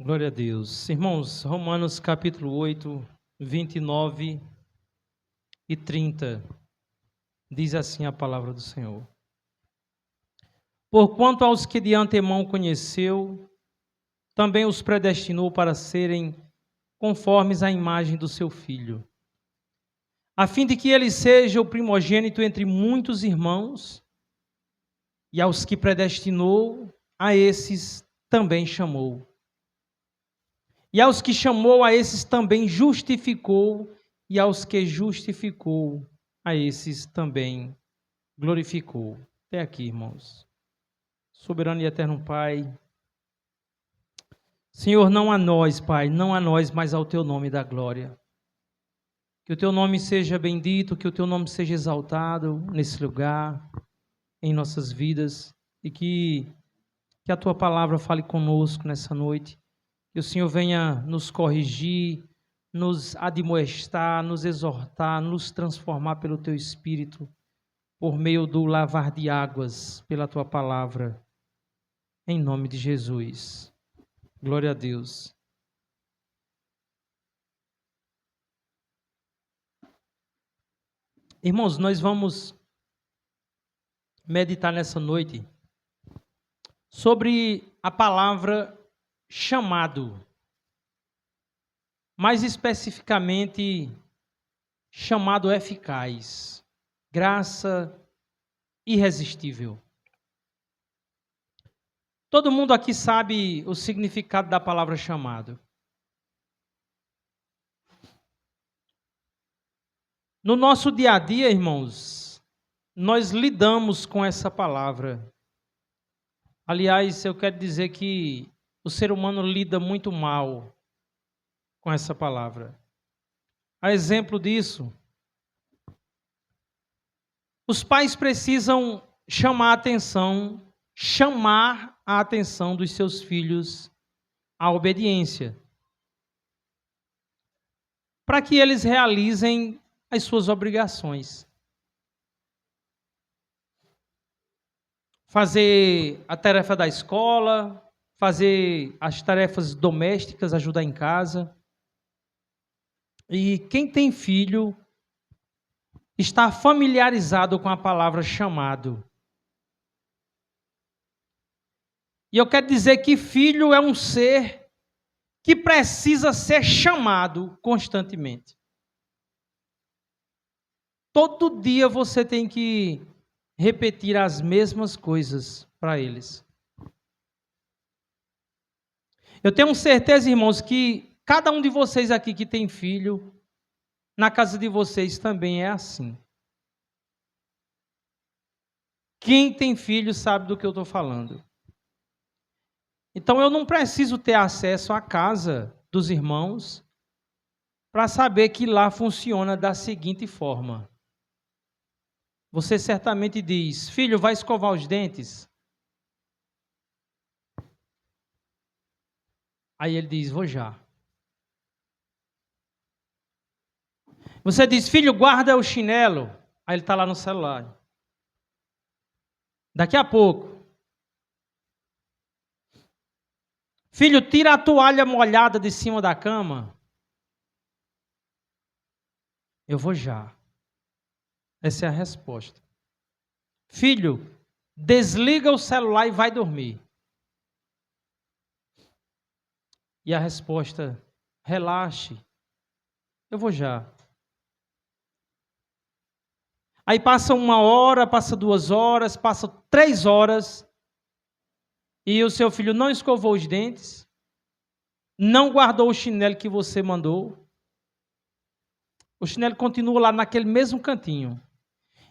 Glória a Deus. Irmãos, Romanos capítulo 8, 29 e 30, diz assim a palavra do Senhor. Porquanto aos que de antemão conheceu, também os predestinou para serem conformes à imagem do seu Filho, a fim de que ele seja o primogênito entre muitos irmãos, e aos que predestinou, a esses também chamou. E aos que chamou, a esses também justificou, e aos que justificou, a esses também glorificou. Até aqui, irmãos. Soberano e eterno Pai, Senhor, não a nós, Pai, não a nós, mas ao Teu nome da glória. Que o Teu nome seja bendito, que o Teu nome seja exaltado nesse lugar, em nossas vidas, e que a Tua palavra fale conosco nessa noite. Que o Senhor venha nos corrigir, nos admoestar, nos exortar, nos transformar pelo Teu Espírito, por meio do lavar de águas, pela Tua palavra, em nome de Jesus. Glória a Deus. Irmãos, nós vamos meditar nessa noite sobre a palavra chamado. Mais especificamente, chamado eficaz, graça irresistível. Todo mundo aqui sabe o significado da palavra chamado. No nosso dia a dia, irmãos, nós lidamos com essa palavra. Aliás, eu quero dizer que o ser humano lida muito mal com essa palavra. A exemplo disso, os pais precisam chamar a atenção dos seus filhos à obediência, para que eles realizem as suas obrigações. Fazer a tarefa da escola, fazer as tarefas domésticas, ajudar em casa. E quem tem filho está familiarizado com a palavra chamado. E eu quero dizer que filho é um ser que precisa ser chamado constantemente. Todo dia você tem que repetir as mesmas coisas para eles. Eu tenho certeza, irmãos, que cada um de vocês aqui que tem filho, na casa de vocês também é assim. Quem tem filho sabe do que eu estou falando. Então eu não preciso ter acesso à casa dos irmãos para saber que lá funciona da seguinte forma. Você certamente diz, filho, vai escovar os dentes? Aí ele diz, vou já. Você diz, filho, guarda o chinelo. Aí ele está lá no celular. Daqui a pouco. Filho, tira a toalha molhada de cima da cama. Eu vou já. Essa é a resposta. Filho, desliga o celular e vai dormir. E a resposta, relaxe. Eu vou já. Aí passa 1 hora, passa 2 horas, passa 3 horas, e o seu filho não escovou os dentes, não guardou o chinelo que você mandou, o chinelo continua lá naquele mesmo cantinho.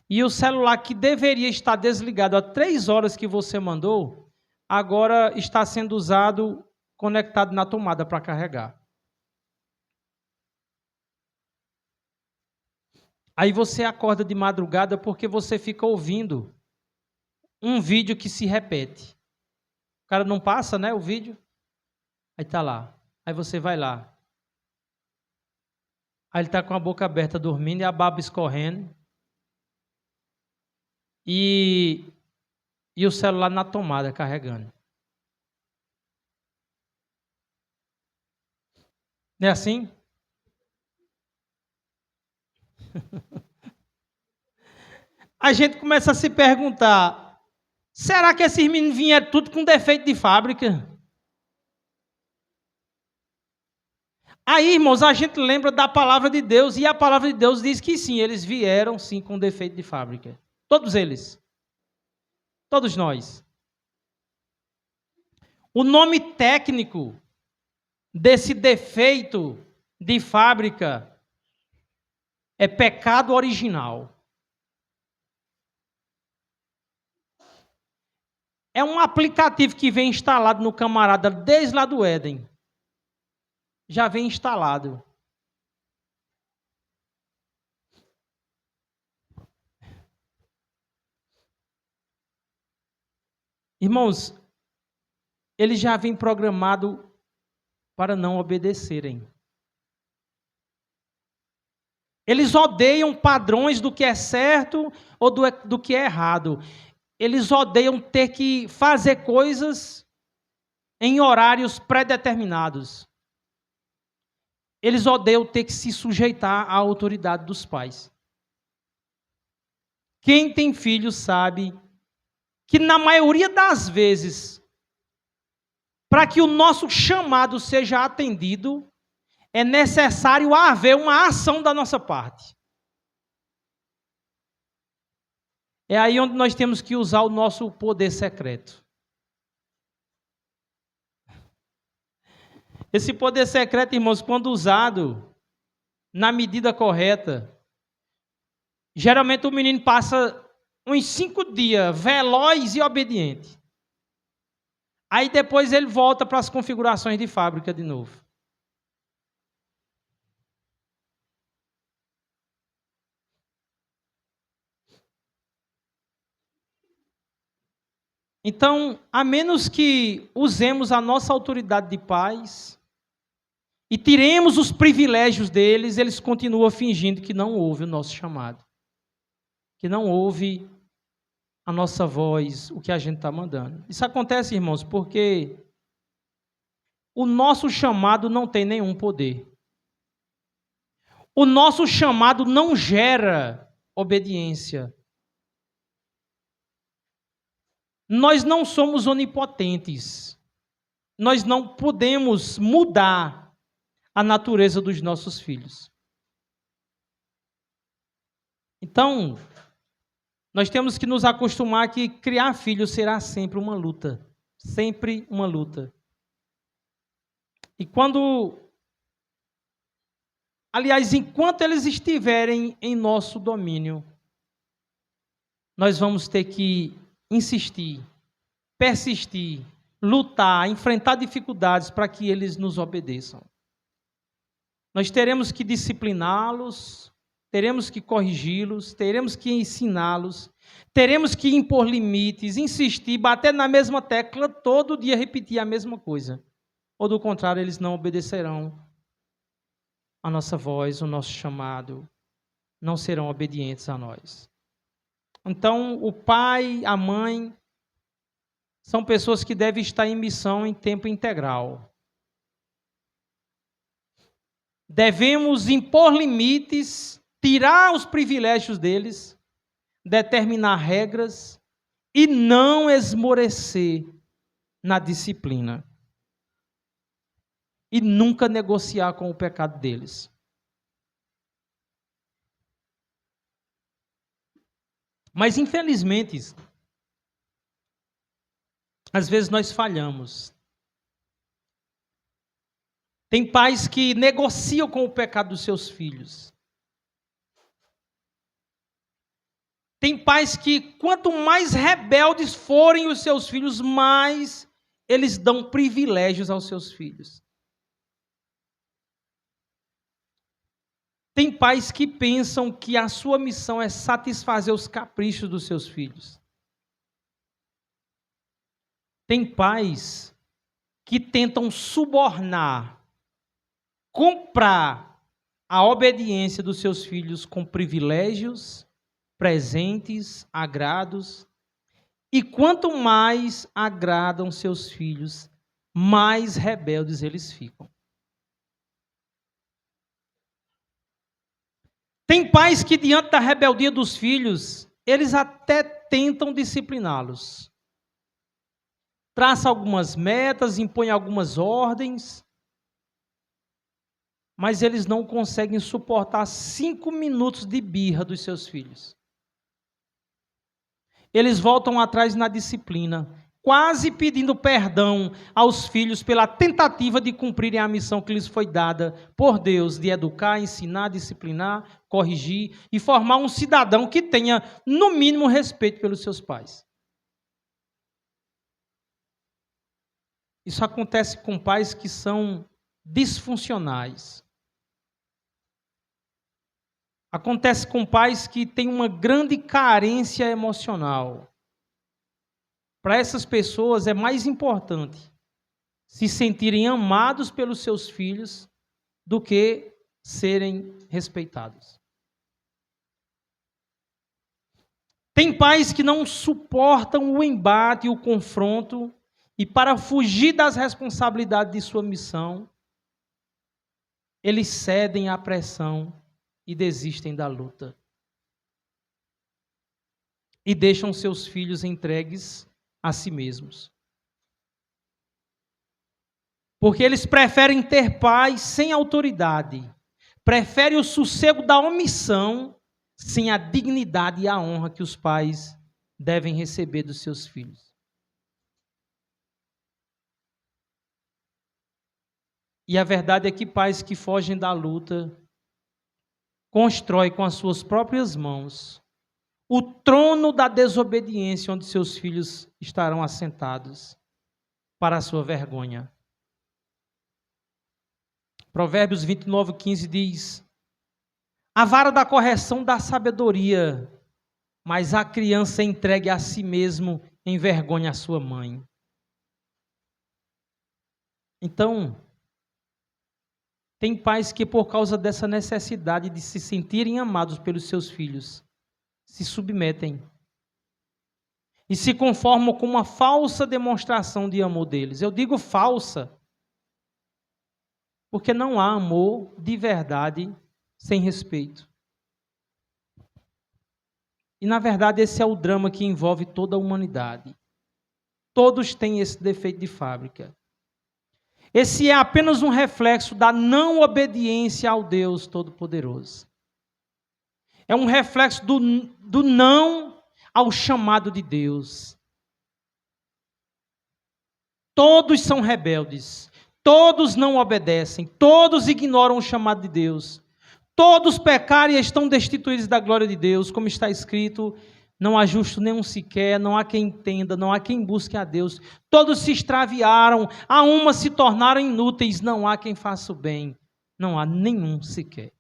E o celular que deveria estar desligado há 3 horas que você mandou, agora está sendo usado, conectado na tomada para carregar. Aí você acorda de madrugada porque você fica ouvindo um vídeo que se repete. O cara não passa, né, o vídeo? Aí está lá. Aí você vai lá. Aí ele está com a boca aberta dormindo e a baba escorrendo. E o celular na tomada carregando. Não é assim? A gente começa a se perguntar, será que esses meninos vieram tudo com defeito de fábrica? Aí, irmãos, a gente lembra da palavra de Deus, e a palavra de Deus diz que sim, eles vieram sim com defeito de fábrica. Todos eles. Todos nós. O nome técnico desse defeito de fábrica é pecado original. É um aplicativo que vem instalado no camarada desde lá do Éden. Já vem instalado. Irmãos, ele já vem programado para não obedecerem. Eles odeiam padrões do que é certo ou do que é errado. Eles odeiam ter que fazer coisas em horários pré-determinados. Eles odeiam ter que se sujeitar à autoridade dos pais. Quem tem filho sabe que, na maioria das vezes, para que o nosso chamado seja atendido, é necessário haver uma ação da nossa parte. É aí onde nós temos que usar o nosso poder secreto. Esse poder secreto, irmãos, quando usado na medida correta, geralmente o menino passa uns 5 dias veloz e obediente. Aí depois ele volta para as configurações de fábrica de novo. Então, a menos que usemos a nossa autoridade de pais e tiremos os privilégios deles, eles continuam fingindo que não ouve o nosso chamado, que não ouve a nossa voz, o que a gente está mandando. Isso acontece, irmãos, porque o nosso chamado não tem nenhum poder. O nosso chamado não gera obediência. Nós não somos onipotentes. Nós não podemos mudar a natureza dos nossos filhos. Então, nós temos que nos acostumar que criar filhos será sempre uma luta. Sempre uma luta. E enquanto eles estiverem em nosso domínio, nós vamos ter que insistir, persistir, lutar, enfrentar dificuldades para que eles nos obedeçam. Nós teremos que discipliná-los, teremos que corrigi-los, teremos que ensiná-los, teremos que impor limites, insistir, bater na mesma tecla, todo dia repetir a mesma coisa. Ou do contrário, eles não obedecerão a nossa voz, o nosso chamado, não serão obedientes a nós. Então, o pai, a mãe, são pessoas que devem estar em missão em tempo integral. Devemos impor limites, tirar os privilégios deles, determinar regras e não esmorecer na disciplina. E nunca negociar com o pecado deles. Mas, infelizmente, às vezes nós falhamos. Tem pais que negociam com o pecado dos seus filhos. Tem pais que, quanto mais rebeldes forem os seus filhos, mais eles dão privilégios aos seus filhos. Tem pais que pensam que a sua missão é satisfazer os caprichos dos seus filhos. Tem pais que tentam subornar, comprar a obediência dos seus filhos com privilégios, presentes, agrados. E quanto mais agradam seus filhos, mais rebeldes eles ficam. Tem pais que, diante da rebeldia dos filhos, eles até tentam discipliná-los. Traça algumas metas, impõe algumas ordens, mas eles não conseguem suportar 5 minutos de birra dos seus filhos. Eles voltam atrás na disciplina, quase pedindo perdão aos filhos pela tentativa de cumprirem a missão que lhes foi dada por Deus, de educar, ensinar, disciplinar, corrigir e formar um cidadão que tenha, no mínimo, respeito pelos seus pais. Isso acontece com pais que são disfuncionais. Acontece com pais que têm uma grande carência emocional. Para essas pessoas é mais importante se sentirem amados pelos seus filhos do que serem respeitados. Tem pais que não suportam o embate e o confronto e, para fugir das responsabilidades de sua missão, eles cedem à pressão e desistem da luta. E deixam seus filhos entregues a si mesmos. Porque eles preferem ter pais sem autoridade. Preferem o sossego da omissão sem a dignidade e a honra que os pais devem receber dos seus filhos. E a verdade é que pais que fogem da luta constroem com as suas próprias mãos o trono da desobediência onde seus filhos estarão assentados para a sua vergonha. Provérbios 29:15 diz: a vara da correção dá sabedoria, mas a criança entregue a si mesmo envergonha a sua mãe. Então, tem pais que, por causa dessa necessidade de se sentirem amados pelos seus filhos, se submetem e se conformam com uma falsa demonstração de amor deles. Eu digo falsa, porque não há amor de verdade sem respeito. E, na verdade, esse é o drama que envolve toda a humanidade. Todos têm esse defeito de fábrica. Esse é apenas um reflexo da não obediência ao Deus Todo-Poderoso. É um reflexo do não ao chamado de Deus. Todos são rebeldes, todos não obedecem, todos ignoram o chamado de Deus. Todos pecaram e estão destituídos da glória de Deus, como está escrito: não há justo nenhum sequer, não há quem entenda, não há quem busque a Deus. Todos se extraviaram, a uma se tornaram inúteis, não há quem faça o bem, não há nenhum sequer.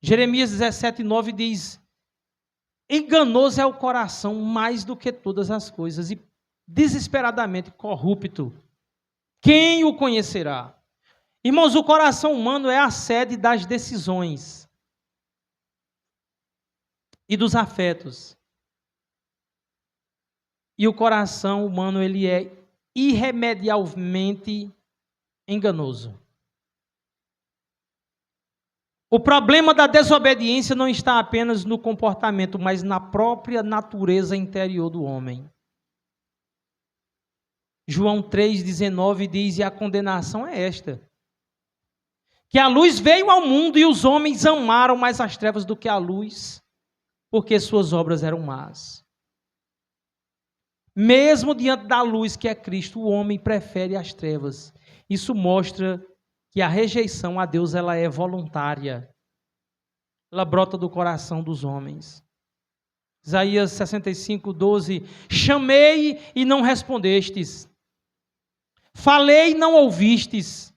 Jeremias 17:9 diz: enganoso é o coração mais do que todas as coisas, e desesperadamente corrupto. Quem o conhecerá? Irmãos, o coração humano é a sede das decisões e dos afetos. E o coração humano, ele é irremediavelmente enganoso. O problema da desobediência não está apenas no comportamento, mas na própria natureza interior do homem. João 3,19 diz: e a condenação é esta, que a luz veio ao mundo e os homens amaram mais as trevas do que a luz, porque suas obras eram más. Mesmo diante da luz que é Cristo, o homem prefere as trevas. Isso mostra que a rejeição a Deus, ela é voluntária. Ela brota do coração dos homens. Isaías 65:12: chamei e não respondestes, falei e não ouvistes,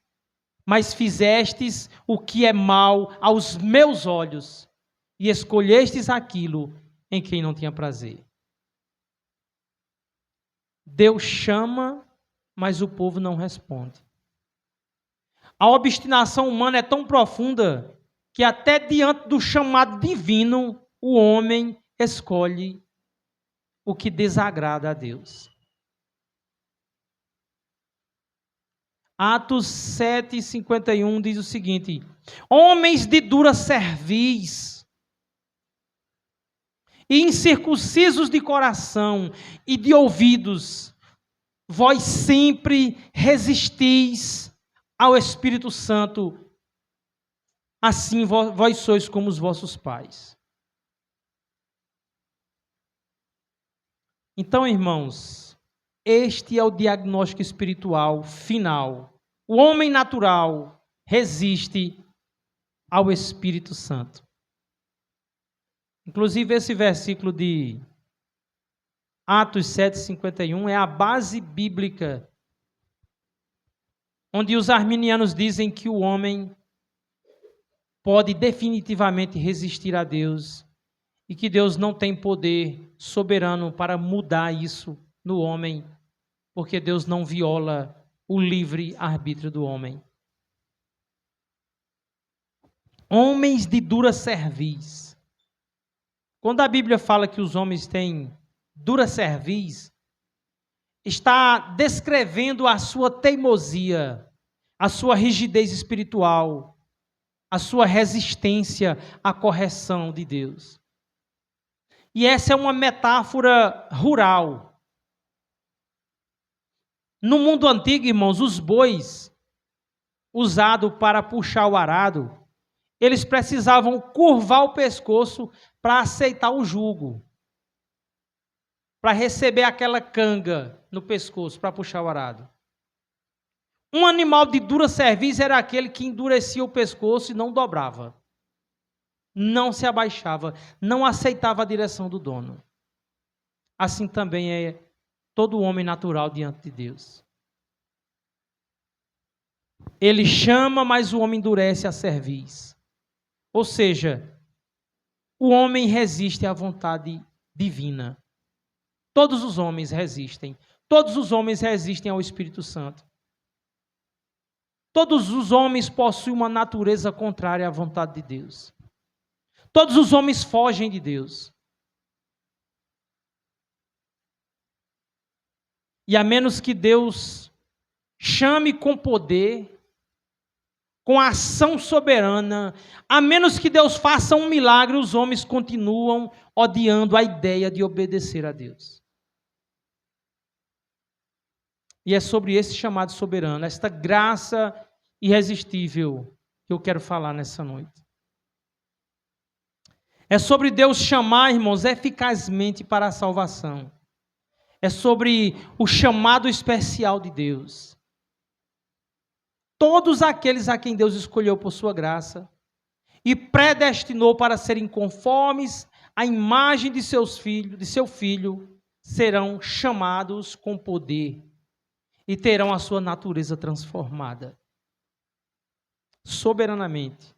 mas fizestes o que é mal aos meus olhos, e escolhestes aquilo em quem não tinha prazer. Deus chama, mas o povo não responde. A obstinação humana é tão profunda que até diante do chamado divino, o homem escolhe o que desagrada a Deus. Atos 7:51 diz o seguinte: homens de dura cerviz e incircuncisos de coração e de ouvidos, vós sempre resistis ao Espírito Santo, assim vós sois como os vossos pais. Então, irmãos, este é o diagnóstico espiritual final. O homem natural resiste ao Espírito Santo. Inclusive, esse versículo de Atos 7:51 é a base bíblica, onde os arminianos dizem que o homem pode definitivamente resistir a Deus e que Deus não tem poder soberano para mudar isso no homem, porque Deus não viola o livre arbítrio do homem. Homens de dura cerviz. Quando a Bíblia fala que os homens têm dura cerviz, está descrevendo a sua teimosia, a sua rigidez espiritual, a sua resistência à correção de Deus. E essa é uma metáfora rural. No mundo antigo, irmãos, os bois usados para puxar o arado, eles precisavam curvar o pescoço para aceitar o jugo, para receber aquela canga no pescoço para puxar o arado. Um animal de dura cerviz era aquele que endurecia o pescoço e não dobrava, não se abaixava, não aceitava a direção do dono. Assim também é todo homem natural diante de Deus. Ele chama, mas o homem endurece a cerviz. Ou seja, o homem resiste à vontade divina. Todos os homens resistem. Todos os homens resistem ao Espírito Santo. Todos os homens possuem uma natureza contrária à vontade de Deus. Todos os homens fogem de Deus. E a menos que Deus chame com poder, com ação soberana, a menos que Deus faça um milagre, os homens continuam odiando a ideia de obedecer a Deus. E é sobre esse chamado soberano, esta graça irresistível, que eu quero falar nessa noite. É sobre Deus chamar, irmãos, eficazmente para a salvação. É sobre o chamado especial de Deus. Todos aqueles a quem Deus escolheu por sua graça e predestinou para serem conformes à imagem de seu filho, serão chamados com poder e terão a sua natureza transformada soberanamente,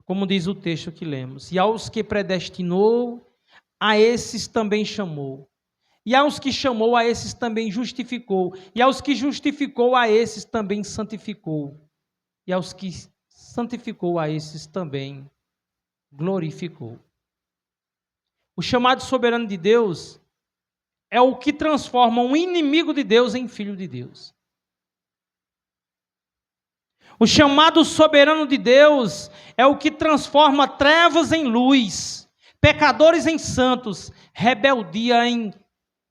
como diz o texto que lemos. E aos que predestinou, a esses também chamou. E aos que chamou, a esses também justificou. E aos que justificou, a esses também santificou. E aos que santificou, a esses também glorificou. O chamado soberano de Deus é o que transforma um inimigo de Deus em filho de Deus. O chamado soberano de Deus é o que transforma trevas em luz, pecadores em santos, rebeldia em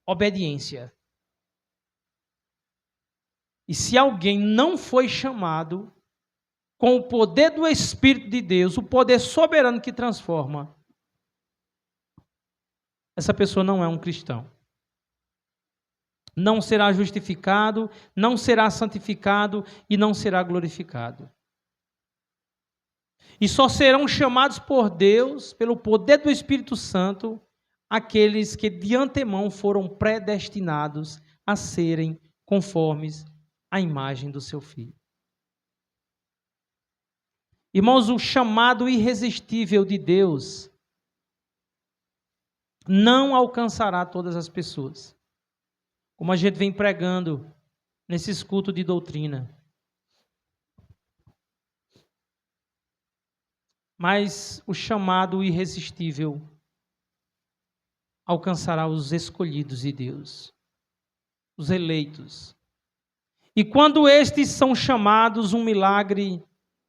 obediência. E se alguém não foi chamado com o poder do Espírito de Deus, o poder soberano que transforma, essa pessoa não é um cristão. Não será justificado, não será santificado e não será glorificado. E só serão chamados por Deus, pelo poder do Espírito Santo, aqueles que de antemão foram predestinados a serem conformes à imagem do seu Filho. Irmãos, o chamado irresistível de Deus não alcançará todas as pessoas, como a gente vem pregando nesses cultos de doutrina. Mas o chamado irresistível alcançará os escolhidos de Deus, os eleitos. E quando estes são chamados, um milagre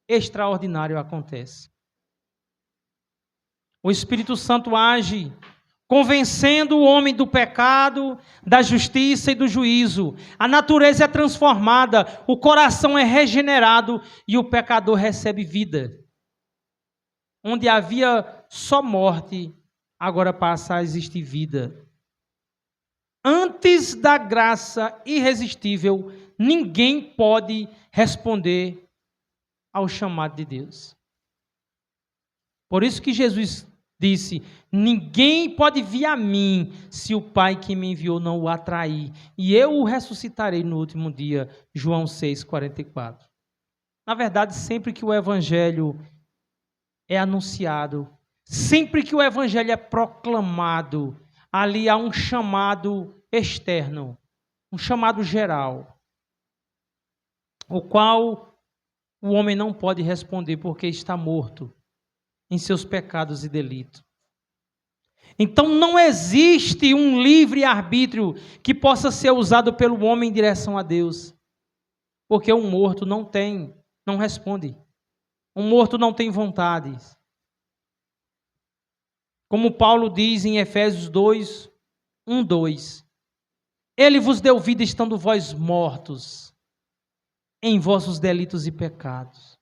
extraordinário acontece. O Espírito Santo age, convencendo o homem do pecado, da justiça e do juízo. A natureza é transformada, o coração é regenerado e o pecador recebe vida. Onde havia só morte, agora passa a existir vida. Antes da graça irresistível, ninguém pode responder ao chamado de Deus. Por isso que Jesus disse: ninguém pode vir a mim se o Pai que me enviou não o atrair, e eu o ressuscitarei no último dia. João 6,44. Na verdade, sempre que o Evangelho é anunciado, sempre que o Evangelho é proclamado, ali há um chamado externo, um chamado geral, o qual o homem não pode responder porque está morto em seus pecados e delitos. Então não existe um livre-arbítrio que possa ser usado pelo homem em direção a Deus, porque um morto não responde. Um morto não tem vontades. Como Paulo diz em Efésios 2, 1, 2. Ele vos deu vida estando vós mortos em vossos delitos e pecados,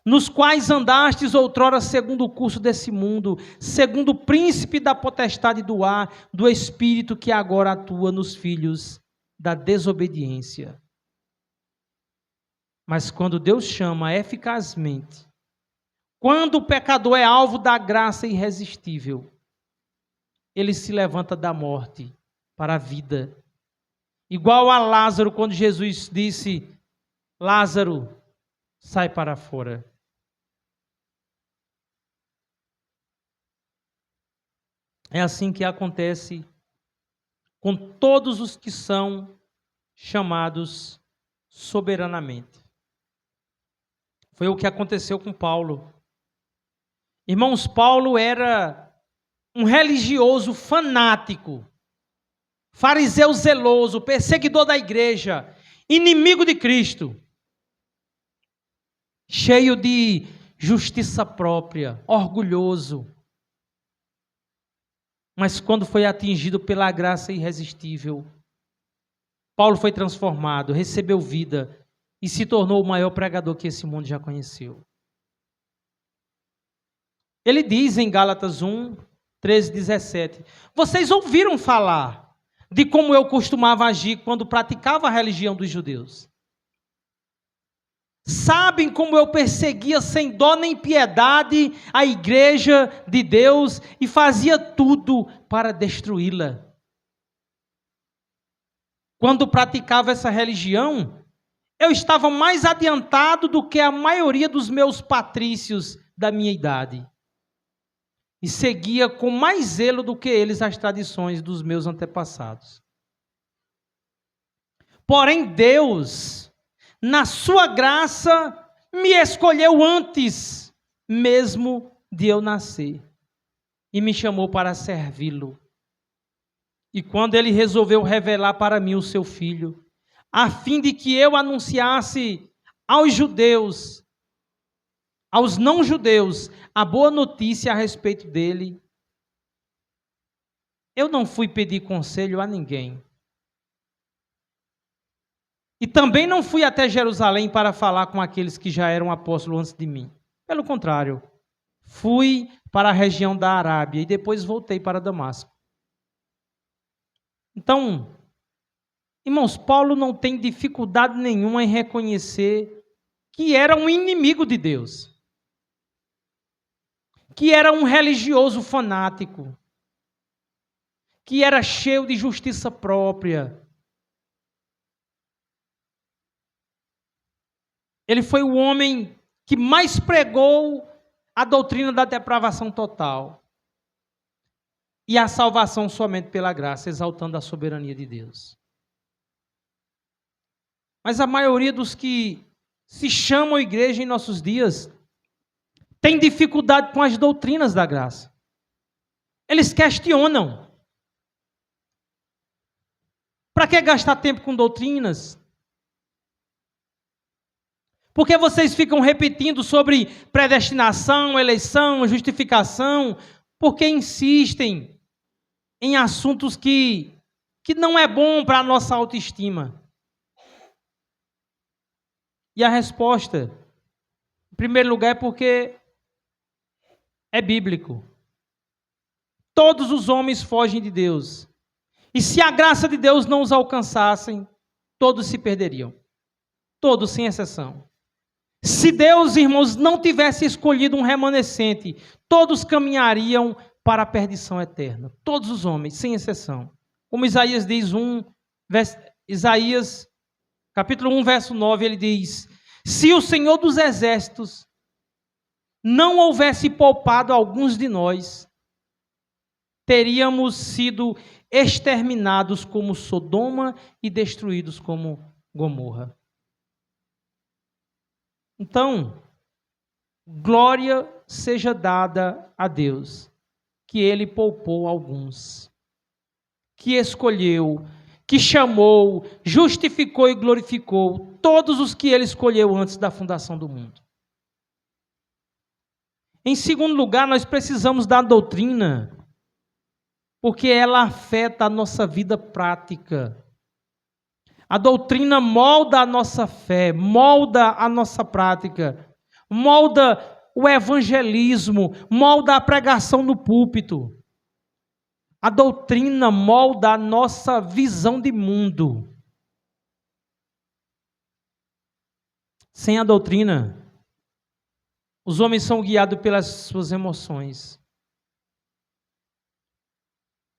nos quais andastes outrora segundo o curso desse mundo, segundo o príncipe da potestade do ar, do espírito que agora atua nos filhos da desobediência. Mas quando Deus chama eficazmente, quando o pecador é alvo da graça irresistível, ele se levanta da morte para a vida. Igual a Lázaro, quando Jesus disse: Lázaro, sai para fora. É assim que acontece com todos os que são chamados soberanamente. Foi o que aconteceu com Paulo. Irmãos, Paulo era um religioso fanático, fariseu zeloso, perseguidor da igreja, inimigo de Cristo, cheio de justiça própria, orgulhoso. Mas quando foi atingido pela graça irresistível, Paulo foi transformado, recebeu vida e se tornou o maior pregador que esse mundo já conheceu. Ele diz em Gálatas 1, 13, 17: vocês ouviram falar de como eu costumava agir quando praticava a religião dos judeus. Sabem como eu perseguia sem dó nem piedade a igreja de Deus e fazia tudo para destruí-la. Quando praticava essa religião, eu estava mais adiantado do que a maioria dos meus patrícios da minha idade. E seguia com mais zelo do que eles as tradições dos meus antepassados. Porém, Deus, na sua graça, me escolheu antes mesmo de eu nascer e me chamou para servi-lo. E quando ele resolveu revelar para mim o seu filho, a fim de que eu anunciasse aos judeus, aos não-judeus, a boa notícia a respeito dele, eu não fui pedir conselho a ninguém. E também não fui até Jerusalém para falar com aqueles que já eram apóstolos antes de mim. Pelo contrário, fui para a região da Arábia e depois voltei para Damasco. Então, irmãos, Paulo não tem dificuldade nenhuma em reconhecer que era um inimigo de Deus, que era um religioso fanático, que era cheio de justiça própria. Ele foi o homem que mais pregou a doutrina da depravação total e a salvação somente pela graça, exaltando a soberania de Deus. Mas a maioria dos que se chamam igreja em nossos dias tem dificuldade com as doutrinas da graça. Eles questionam. Para que gastar tempo com doutrinas? Por que vocês ficam repetindo sobre predestinação, eleição, justificação? Porque insistem em assuntos que não é bom para a nossa autoestima. E a resposta, em primeiro lugar, é porque é bíblico. Todos os homens fogem de Deus. E se a graça de Deus não os alcançasse, todos se perderiam. Todos, sem exceção. Se Deus, irmãos, não tivesse escolhido um remanescente, todos caminhariam para a perdição eterna. Todos os homens, sem exceção. Como Isaías diz, Isaías, capítulo 1, verso 9, ele diz: se o Senhor dos Exércitos não houvesse poupado alguns de nós, teríamos sido exterminados como Sodoma e destruídos como Gomorra. Então, glória seja dada a Deus, que Ele poupou alguns, que escolheu, que chamou, justificou e glorificou todos os que Ele escolheu antes da fundação do mundo. Em segundo lugar, nós precisamos da doutrina, porque ela afeta a nossa vida prática. A doutrina molda a nossa fé, molda a nossa prática, molda o evangelismo, molda a pregação no púlpito. A doutrina molda a nossa visão de mundo. Sem a doutrina, os homens são guiados pelas suas emoções,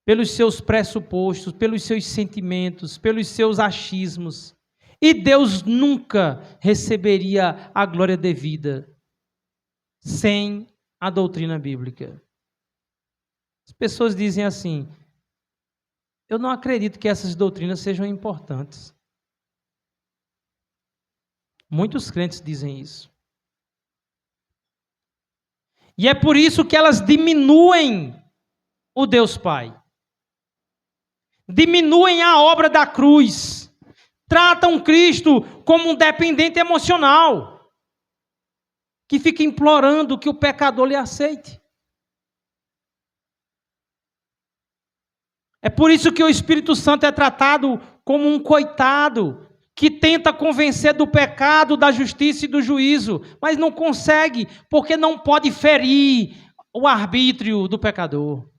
pelos seus pressupostos, pelos seus sentimentos, pelos seus achismos. E Deus nunca receberia a glória devida sem a doutrina bíblica. As pessoas dizem assim: eu não acredito que essas doutrinas sejam importantes. Muitos crentes dizem isso. E é por isso que elas diminuem o Deus Pai. Diminuem a obra da cruz, tratam Cristo como um dependente emocional, que fica implorando que o pecador lhe aceite. É por isso que o Espírito Santo é tratado como um coitado, que tenta convencer do pecado, da justiça e do juízo, mas não consegue, porque não pode ferir o arbítrio do pecador.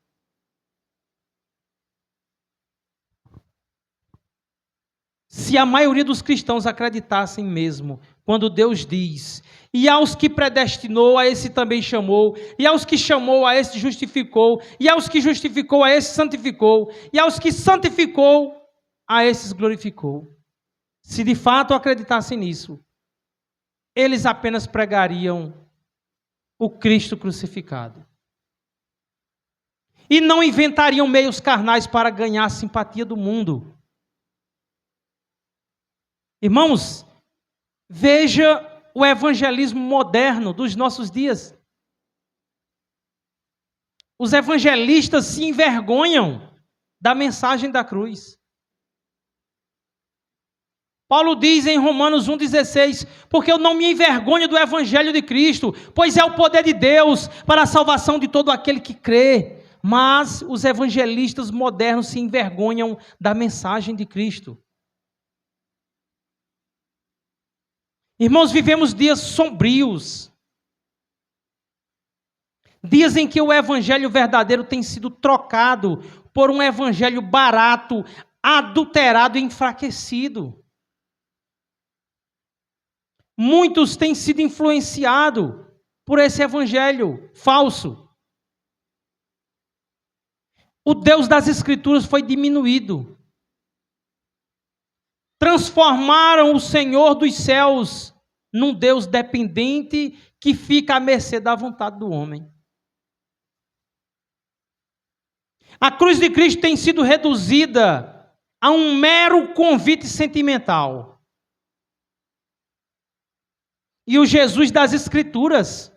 Se a maioria dos cristãos acreditassem mesmo, quando Deus diz: e aos que predestinou, a esse também chamou, e aos que chamou, a esse justificou, e aos que justificou, a esse santificou, e aos que santificou, a esses glorificou. Se de fato acreditassem nisso, eles apenas pregariam o Cristo crucificado. E não inventariam meios carnais para ganhar a simpatia do mundo. Irmãos, veja o evangelismo moderno dos nossos dias. Os evangelistas se envergonham da mensagem da cruz. Paulo diz em Romanos 1,16: porque eu não me envergonho do evangelho de Cristo, pois é o poder de Deus para a salvação de todo aquele que crê. Mas os evangelistas modernos se envergonham da mensagem de Cristo. Irmãos, vivemos dias sombrios. Dias em que o evangelho verdadeiro tem sido trocado por um evangelho barato, adulterado e enfraquecido. Muitos têm sido influenciados por esse evangelho falso. O Deus das Escrituras foi diminuído. Transformaram o Senhor dos céus num Deus dependente que fica à mercê da vontade do homem. A cruz de Cristo tem sido reduzida a um mero convite sentimental. E o Jesus das Escrituras,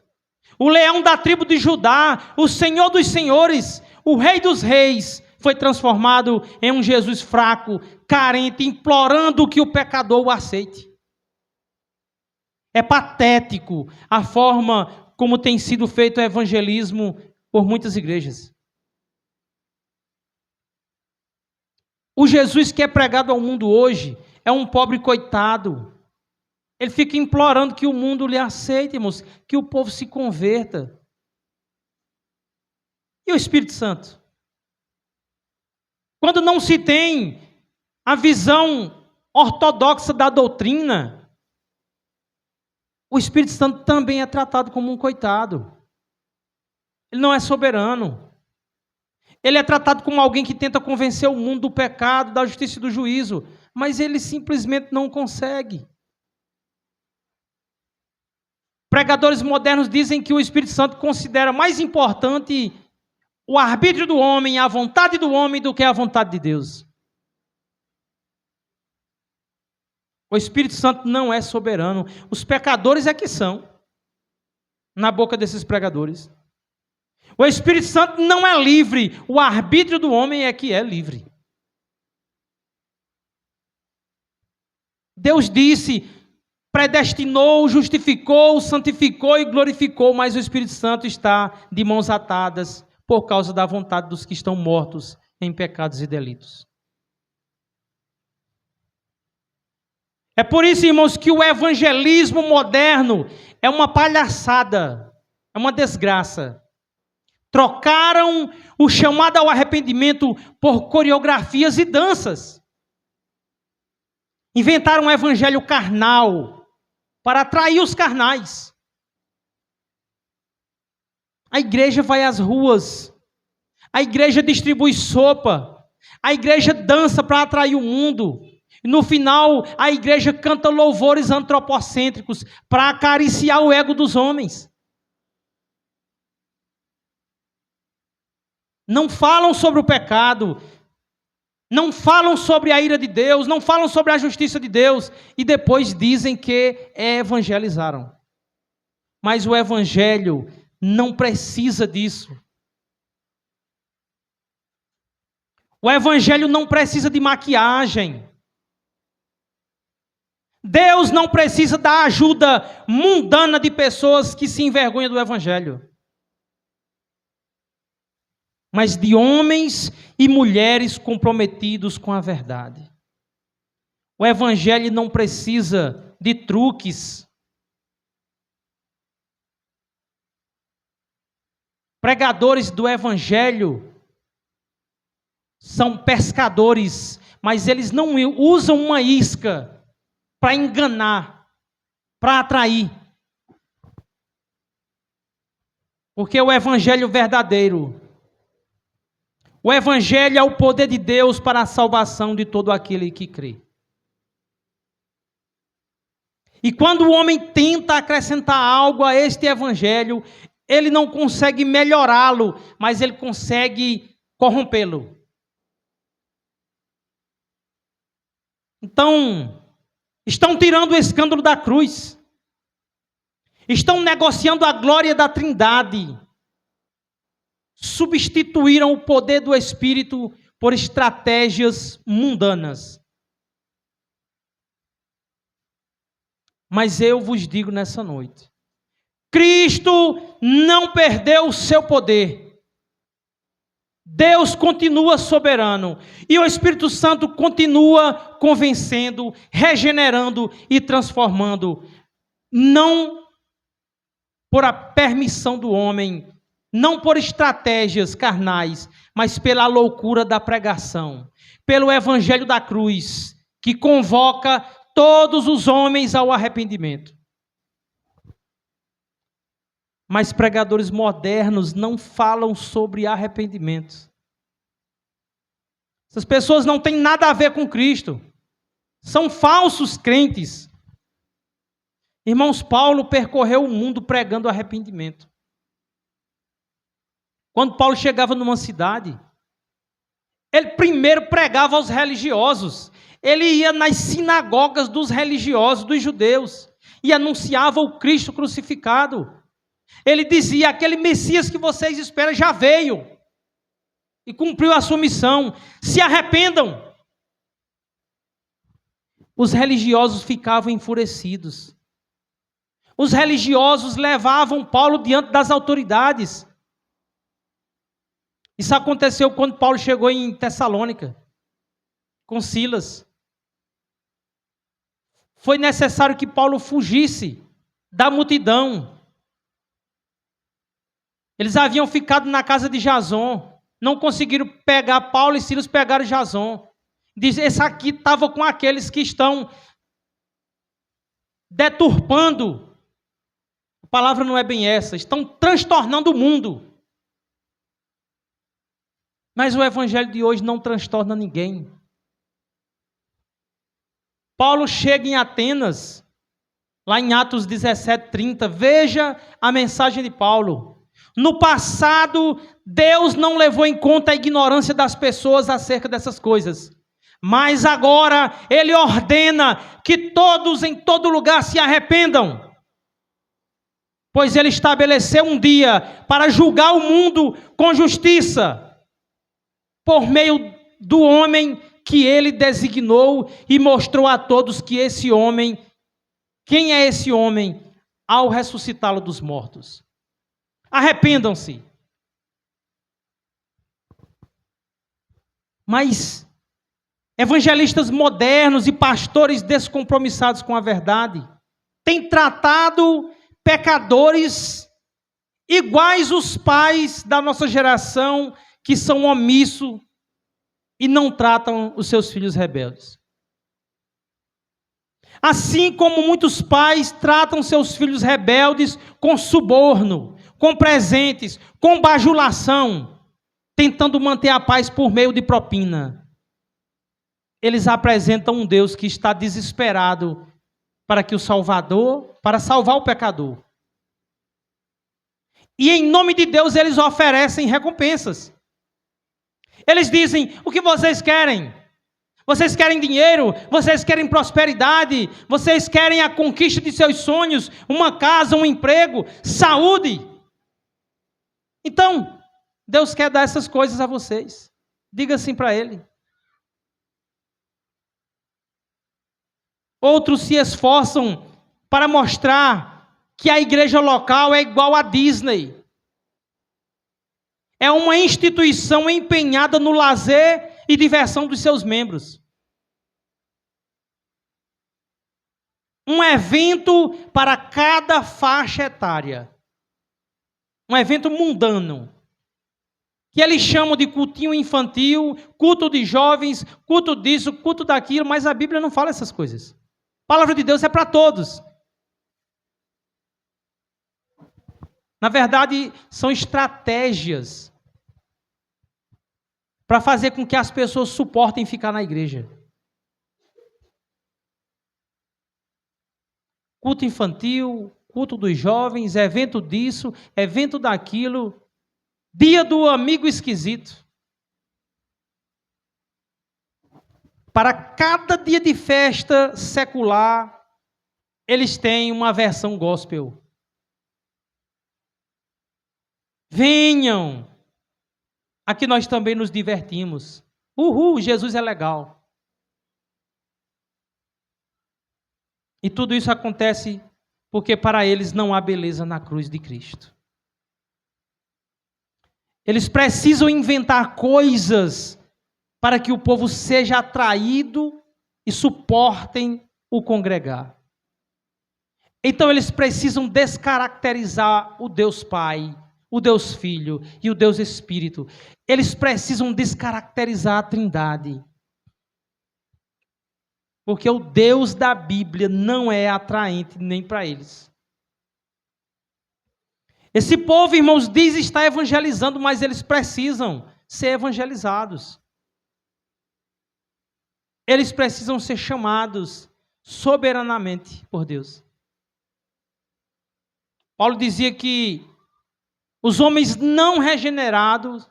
o leão da tribo de Judá, o Senhor dos senhores, o Rei dos reis, foi transformado em um Jesus fraco, carente, implorando que o pecador o aceite. É patético a forma como tem sido feito o evangelismo por muitas igrejas. O Jesus que é pregado ao mundo hoje é um pobre coitado. Ele fica implorando que o mundo lhe aceite, irmãos, que o povo se converta. E o Espírito Santo? Quando não se tem a visão ortodoxa da doutrina, o Espírito Santo também é tratado como um coitado. Ele não é soberano. Ele é tratado como alguém que tenta convencer o mundo do pecado, da justiça e do juízo, mas ele simplesmente não consegue. Pregadores modernos dizem que o Espírito Santo considera mais importante o arbítrio do homem, a vontade do homem, do que a vontade de Deus. O Espírito Santo não é soberano. Os pecadores é que são, na boca desses pregadores. O Espírito Santo não é livre. O arbítrio do homem é que é livre. Deus disse, predestinou, justificou, santificou e glorificou, mas o Espírito Santo está de mãos atadas por causa da vontade dos que estão mortos em pecados e delitos. É por isso, irmãos, que o evangelismo moderno é uma palhaçada, é uma desgraça. Trocaram o chamado ao arrependimento por coreografias e danças. Inventaram um evangelho carnal para atrair os carnais. A igreja vai às ruas, a igreja distribui sopa, a igreja dança para atrair o mundo. No final, a igreja canta louvores antropocêntricos para acariciar o ego dos homens. Não falam sobre o pecado, não falam sobre a ira de Deus, não falam sobre a justiça de Deus, e depois dizem que evangelizaram. Mas o evangelho não precisa disso. O evangelho não precisa de maquiagem. Deus não precisa da ajuda mundana de pessoas que se envergonham do evangelho, mas de homens e mulheres comprometidos com a verdade. O evangelho não precisa de truques. Pregadores do evangelho são pescadores, mas eles não usam uma isca para enganar, para atrair. Porque o evangelho verdadeiro, o evangelho é o poder de Deus para a salvação de todo aquele que crê. E quando o homem tenta acrescentar algo a este evangelho, ele não consegue melhorá-lo, mas ele consegue corrompê-lo. Então, estão tirando o escândalo da cruz. Estão negociando a glória da Trindade. Substituíram o poder do Espírito por estratégias mundanas. Mas eu vos digo nessa noite, Cristo não perdeu o seu poder. Deus continua soberano e o Espírito Santo continua convencendo, regenerando e transformando, não por a permissão do homem, não por estratégias carnais, mas pela loucura da pregação, pelo evangelho da cruz, que convoca todos os homens ao arrependimento. Mas pregadores modernos não falam sobre arrependimento. Essas pessoas não têm nada a ver com Cristo. São falsos crentes. Irmãos, Paulo percorreu o mundo pregando arrependimento. Quando Paulo chegava numa cidade, ele primeiro pregava aos religiosos. Ele ia nas sinagogas dos religiosos, dos judeus, e anunciava o Cristo crucificado. Ele dizia, aquele Messias que vocês esperam já veio e cumpriu a sua missão. Se arrependam. Os religiosos ficavam enfurecidos. Os religiosos levavam Paulo diante das autoridades. Isso aconteceu quando Paulo chegou em Tessalônica, com Silas. Foi necessário que Paulo fugisse da multidão. Eles haviam ficado na casa de Jason, não conseguiram pegar Paulo e Silas, pegaram Jason. Diz, esse aqui estava com aqueles que estão deturpando. A palavra não é bem essa, estão transtornando o mundo. Mas o evangelho de hoje não transtorna ninguém. Paulo chega em Atenas, lá em Atos 17:30, veja a mensagem de Paulo. No passado, Deus não levou em conta a ignorância das pessoas acerca dessas coisas. Mas agora, Ele ordena que todos em todo lugar se arrependam. Pois Ele estabeleceu um dia para julgar o mundo com justiça, por meio do homem que Ele designou e mostrou a todos que esse homem, quem é esse homem, ao ressuscitá-lo dos mortos. Arrependam-se. Mas evangelistas modernos e pastores descompromissados com a verdade têm tratado pecadores iguais os pais da nossa geração que são omissos e não tratam os seus filhos rebeldes. Assim como muitos pais tratam seus filhos rebeldes com suborno, com presentes, com bajulação, tentando manter a paz por meio de propina. Eles apresentam um Deus que está desesperado para que o Salvador, para salvar o pecador. E em nome de Deus eles oferecem recompensas. Eles dizem, o que vocês querem? Vocês querem dinheiro? Vocês querem prosperidade? Vocês querem a conquista de seus sonhos? Uma casa, um emprego, saúde? Então, Deus quer dar essas coisas a vocês. Diga assim para Ele. Outros se esforçam para mostrar que a igreja local é igual à Disney. É uma instituição empenhada no lazer e diversão dos seus membros. Um evento para cada faixa etária. Um evento mundano. Que eles chamam de cultinho infantil, culto de jovens, culto disso, culto daquilo, mas a Bíblia não fala essas coisas. A palavra de Deus é para todos. Na verdade, são estratégias para fazer com que as pessoas suportem ficar na igreja. Culto infantil, culto dos jovens, evento disso, evento daquilo, dia do amigo esquisito. Para cada dia de festa secular, eles têm uma versão gospel. Venham, aqui nós também nos divertimos. Uhul, Jesus é legal. E tudo isso acontece porque para eles não há beleza na cruz de Cristo. Eles precisam inventar coisas para que o povo seja atraído e suportem o congregar. Então eles precisam descaracterizar o Deus Pai, o Deus Filho e o Deus Espírito. Eles precisam descaracterizar a Trindade. Porque o Deus da Bíblia não é atraente nem para eles. Esse povo, irmãos, diz estar evangelizando, mas eles precisam ser evangelizados. Eles precisam ser chamados soberanamente por Deus. Paulo dizia que os homens não regenerados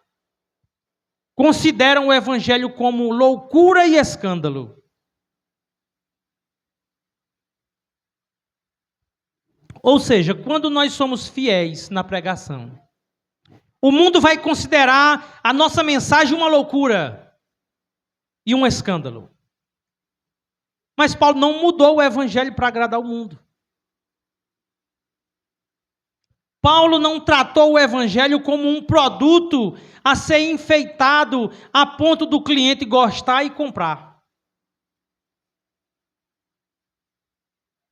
consideram o evangelho como loucura e escândalo. Ou seja, quando nós somos fiéis na pregação, o mundo vai considerar a nossa mensagem uma loucura e um escândalo. Mas Paulo não mudou o evangelho para agradar o mundo. Paulo não tratou o evangelho como um produto a ser enfeitado a ponto do cliente gostar e comprar.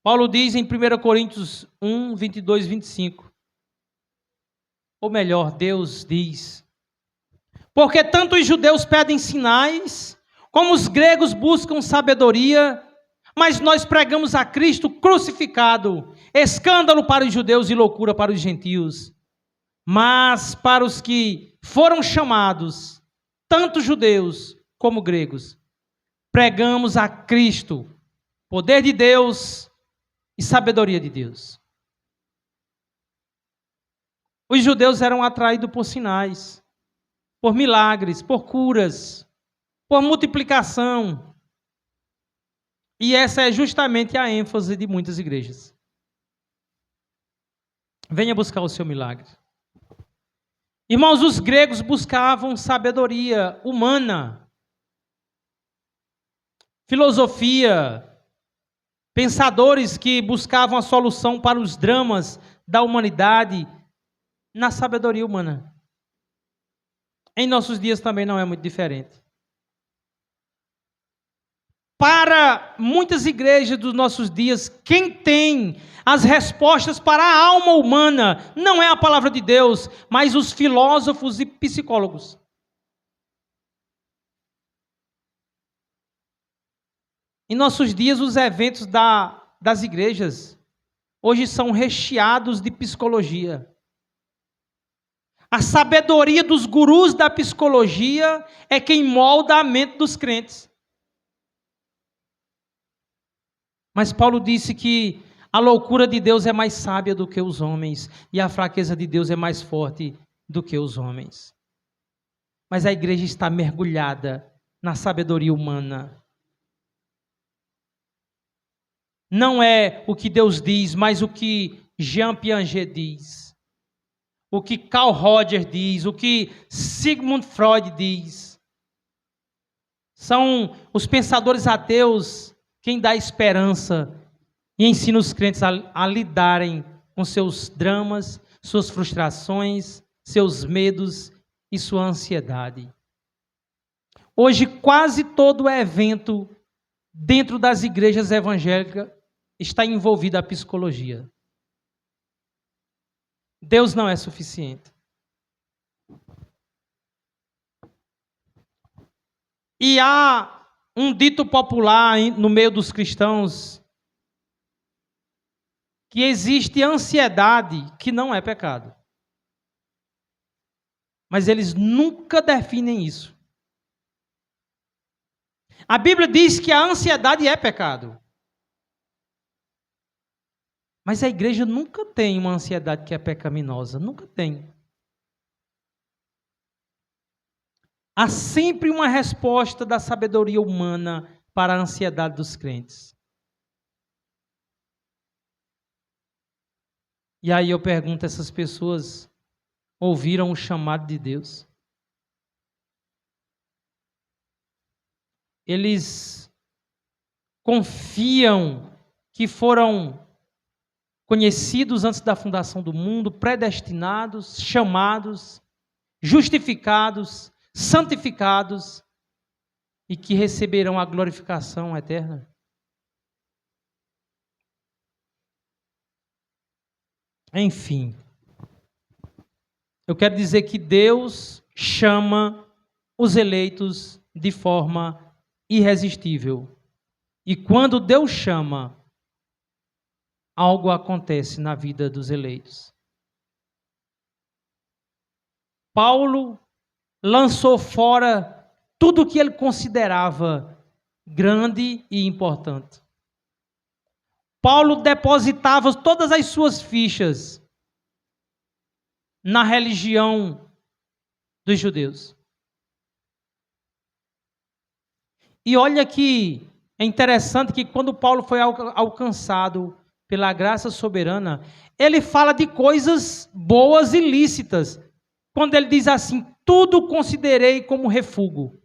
Paulo diz em 1 Coríntios 1, 22, 25. Ou melhor, Deus diz: porque tanto os judeus pedem sinais, como os gregos buscam sabedoria, mas nós pregamos a Cristo crucificado, escândalo para os judeus e loucura para os gentios. Mas para os que foram chamados, tanto judeus como gregos, pregamos a Cristo, poder de Deus e sabedoria de Deus. Os judeus eram atraídos por sinais, por milagres, por curas, por multiplicação. E essa é justamente a ênfase de muitas igrejas. Venha buscar o seu milagre. Irmãos, os gregos buscavam sabedoria humana, filosofia, pensadores que buscavam a solução para os dramas da humanidade na sabedoria humana. Em nossos dias também não é muito diferente. Para muitas igrejas dos nossos dias, quem tem as respostas para a alma humana não é a palavra de Deus, mas os filósofos e psicólogos. Em nossos dias, os eventos das igrejas hoje são recheados de psicologia. A sabedoria dos gurus da psicologia é quem molda a mente dos crentes. Mas Paulo disse que a loucura de Deus é mais sábia do que os homens, e a fraqueza de Deus é mais forte do que os homens. Mas a igreja está mergulhada na sabedoria humana. Não é o que Deus diz, mas o que Jean Piaget diz. O que Carl Rogers diz, o que Sigmund Freud diz. São os pensadores ateus quem dá esperança e ensina os crentes a lidarem com seus dramas, suas frustrações, seus medos e sua ansiedade. Hoje, quase todo evento dentro das igrejas evangélicas está envolvido a psicologia. Deus não é suficiente. E há um dito popular no meio dos cristãos que existe ansiedade que não é pecado. Mas eles nunca definem isso. A Bíblia diz que a ansiedade é pecado. Mas a igreja nunca tem uma ansiedade que é pecaminosa. Nunca tem. Há sempre uma resposta da sabedoria humana para a ansiedade dos crentes. E aí eu pergunto, essas pessoas ouviram o chamado de Deus? Eles confiam que foram conhecidos antes da fundação do mundo, predestinados, chamados, justificados, santificados e que receberão a glorificação eterna? Enfim, eu quero dizer que Deus chama os eleitos de forma irresistível. E quando Deus chama, algo acontece na vida dos eleitos. Paulo lançou fora tudo o que ele considerava grande e importante. Paulo depositava todas as suas fichas na religião dos judeus. E olha que é interessante que quando Paulo foi alcançado pela graça soberana, ele fala de coisas boas e lícitas. Quando ele diz assim: tudo considerei como refúgio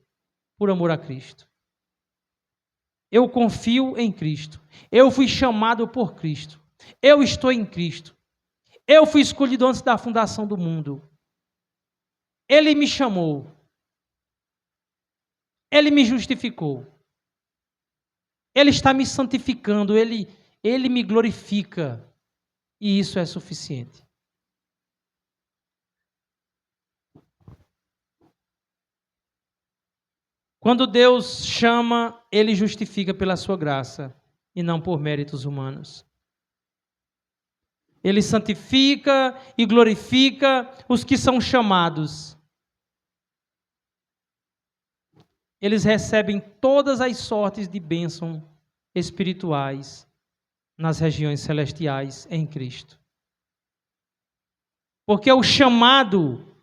por amor a Cristo. Eu confio em Cristo. Eu fui chamado por Cristo. Eu estou em Cristo. Eu fui escolhido antes da fundação do mundo. Ele me chamou. Ele me justificou. Ele está me santificando. Ele me glorifica. E isso é suficiente. Quando Deus chama, Ele justifica pela sua graça e não por méritos humanos. Ele santifica e glorifica os que são chamados. Eles recebem todas as sortes de bênção espirituais nas regiões celestiais em Cristo. Porque o chamado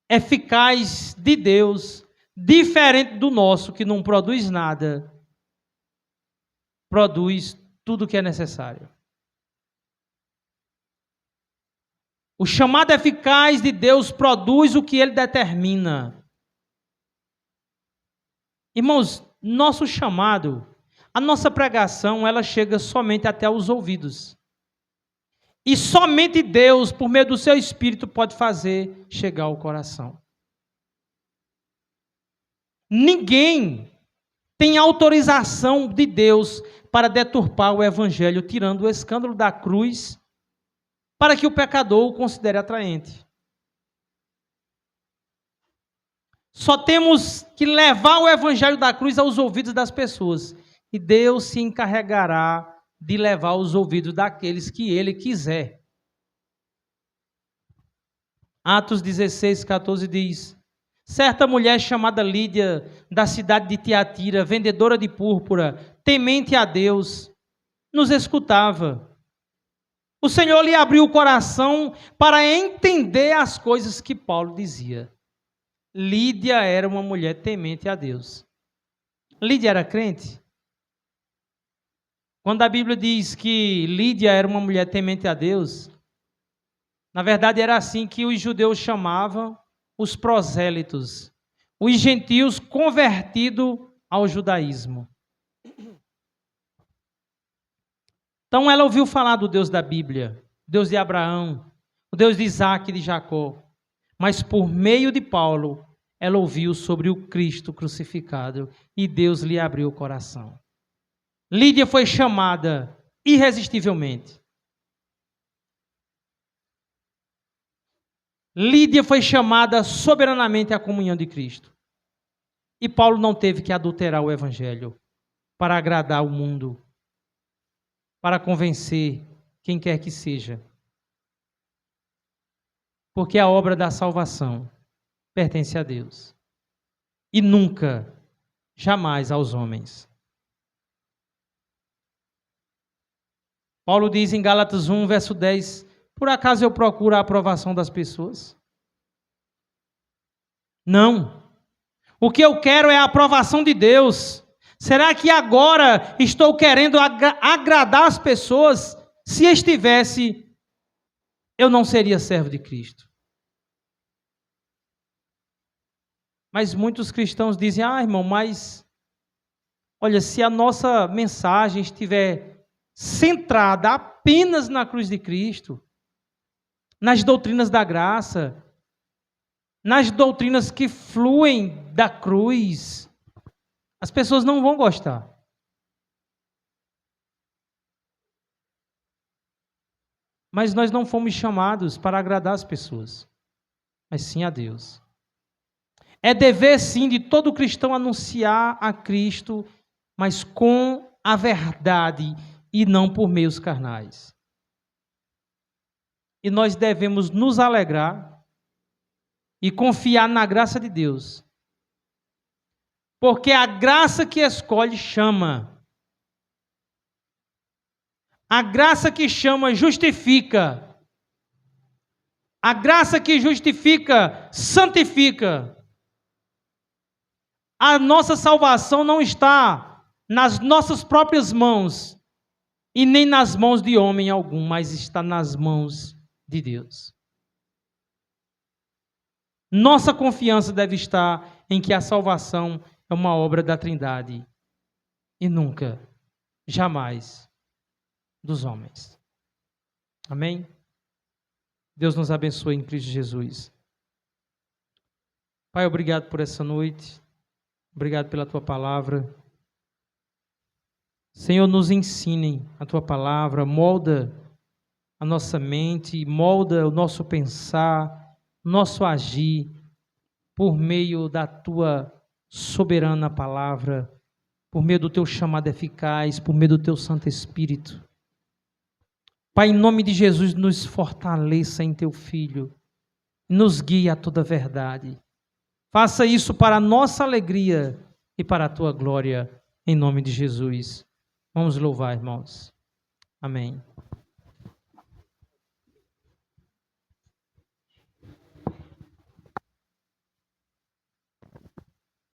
eficaz de Deus, diferente do nosso, que não produz nada, produz tudo o que é necessário. O chamado eficaz de Deus produz o que Ele determina. Irmãos, nosso chamado, a nossa pregação, ela chega somente até os ouvidos. E somente Deus, por meio do seu Espírito, pode fazer chegar ao coração. Ninguém tem autorização de Deus para deturpar o Evangelho, tirando o escândalo da cruz, para que o pecador o considere atraente. Só temos que levar o Evangelho da cruz aos ouvidos das pessoas. E Deus se encarregará de levar aos ouvidos daqueles que Ele quiser. Atos 16, 14 diz: certa mulher chamada Lídia, da cidade de Tiatira, vendedora de púrpura, temente a Deus, nos escutava. O Senhor lhe abriu o coração para entender as coisas que Paulo dizia. Lídia era uma mulher temente a Deus. Lídia era crente? Quando a Bíblia diz que Lídia era uma mulher temente a Deus, na verdade era assim que os judeus chamavam os prosélitos, os gentios convertidos ao judaísmo. Então ela ouviu falar do Deus da Bíblia, Deus de Abraão, o Deus de Isaac e de Jacó, mas por meio de Paulo, ela ouviu sobre o Cristo crucificado e Deus lhe abriu o coração. Lídia foi chamada irresistivelmente. Lídia foi chamada soberanamente à comunhão de Cristo. E Paulo não teve que adulterar o Evangelho para agradar o mundo, para convencer quem quer que seja. Porque a obra da salvação pertence a Deus. E nunca, jamais aos homens. Paulo diz em Gálatas 1, verso 10, por acaso eu procuro a aprovação das pessoas? Não. O que eu quero é a aprovação de Deus. Será que agora estou querendo agradar as pessoas? Se estivesse, eu não seria servo de Cristo. Mas muitos cristãos dizem, irmão, mas olha, se a nossa mensagem estiver centrada apenas na cruz de Cristo, nas doutrinas da graça, nas doutrinas que fluem da cruz, as pessoas não vão gostar. Mas nós não fomos chamados para agradar as pessoas, mas sim a Deus. É dever, sim, de todo cristão anunciar a Cristo, mas com a verdade e não por meios carnais. E nós devemos nos alegrar e confiar na graça de Deus. Porque a graça que escolhe chama. A graça que chama justifica. A graça que justifica santifica. A nossa salvação não está nas nossas próprias mãos e nem nas mãos de homem algum, mas está nas mãos de Deus. Nossa confiança deve estar em que a salvação é uma obra da Trindade e nunca, jamais, dos homens. Amém? Deus nos abençoe em Cristo Jesus. Pai, obrigado por essa noite. Obrigado pela tua palavra. Senhor, nos ensine a tua palavra, molda a nossa mente, molda o nosso pensar, nosso agir, por meio da tua soberana palavra, por meio do teu chamado eficaz, por meio do teu Santo Espírito. Pai, em nome de Jesus, nos fortaleça em teu Filho, nos guie a toda a verdade. Faça isso para a nossa alegria e para a tua glória, em nome de Jesus. Vamos louvar, irmãos. Amém.